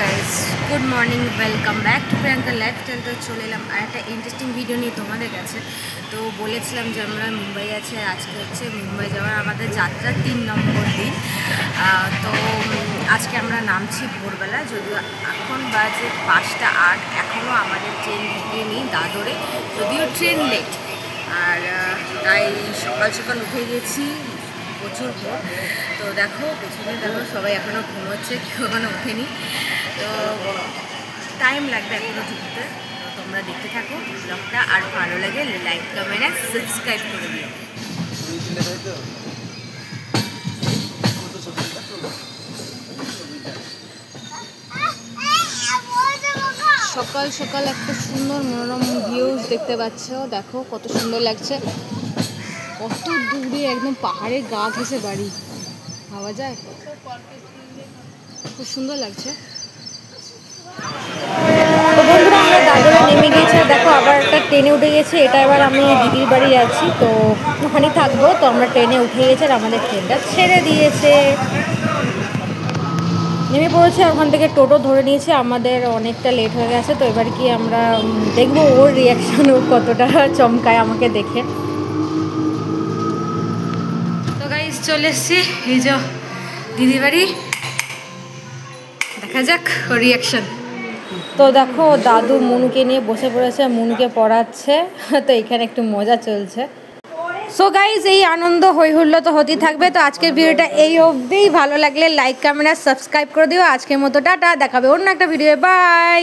Guys, good morning, welcome back to Priyanka lifestyle. তো চলে এলাম আর একটা ইন্টারেস্টিং ভিডিও নিয়ে তোমাদের কাছে। তো বলেছিলাম যে আমরা মুম্বাই আছে, আজকে হচ্ছে মুম্বাই যাওয়ার আমাদের যাত্রা 3 নম্বর দিন। তো আজকে আমরা নামছি ভোরবেলা, যদিও এখন বাজে 5টা 8, এখনও আমাদের ট্রেন ঢুকেনি দাদরে, যদিও ট্রেন লেট। আর তাই সকাল সকাল উঠে গেছি, প্রচুর ভোর। তো দেখো পেছনে দেখো সবাই এখনও ঘুমোচ্ছে, কেউ এখনও ওঠেনি। তো টাইম লাগবে এখনও ঢুকতে। তো তোমরা দেখতে থাকো ব্লগটা, আর ভালো লাগে লাইক কমেন্ট আর সাবস্ক্রাইব করে দিও। সকাল সকাল একটা সুন্দর মনোরম ভিউজ দেখতে পাচ্ছ, দেখো কত সুন্দর লাগছে। কত দূরে একদম পাহাড়ের গা ঘেঁষে বাড়ি, ভাবা যায়, খুব সুন্দর লাগছে। তো বন্ধুরা আমরা দাদরে নেমে গিয়েছি, দেখো আবার একটা ট্রেনে উঠে গেছে। এটা এবার আমি দিদির বাড়ি যাচ্ছি, তো ওখানেই থাকবো। তো আমরা ট্রেনে উঠে গেছি আর আমাদের ট্রেনটা ছেড়ে দিয়েছে, নেমে পড়েছে। ওখান থেকে টোটো ধরে নিয়েছে, আমাদের অনেকটা লেট হয়ে গেছে। তো এবার কি আমরা দেখবো ওর রিয়াকশান, ও কতটা চমকায় আমাকে দেখে। তো গাইস চলে এসছি, এই যে দিদি বাড়ি, দেখা যাক ওর রিয়াকশান। তো দেখো দাদু মনুকে নিয়ে বসে পড়েছে, মনুকে পড়াচ্ছে। তো এখানে একটু মজা চলছে। সো গাইজ এই আনন্দ হই হুল্লো তো হতেই থাকবে। তো আজকের ভিডিওটা এই অবধি, ভালো লাগলে লাইক কমেন্ট আর সাবস্ক্রাইব করে দিও। আজকের মতো টাটা, দেখাবে অন্য একটা ভিডিও, বাই।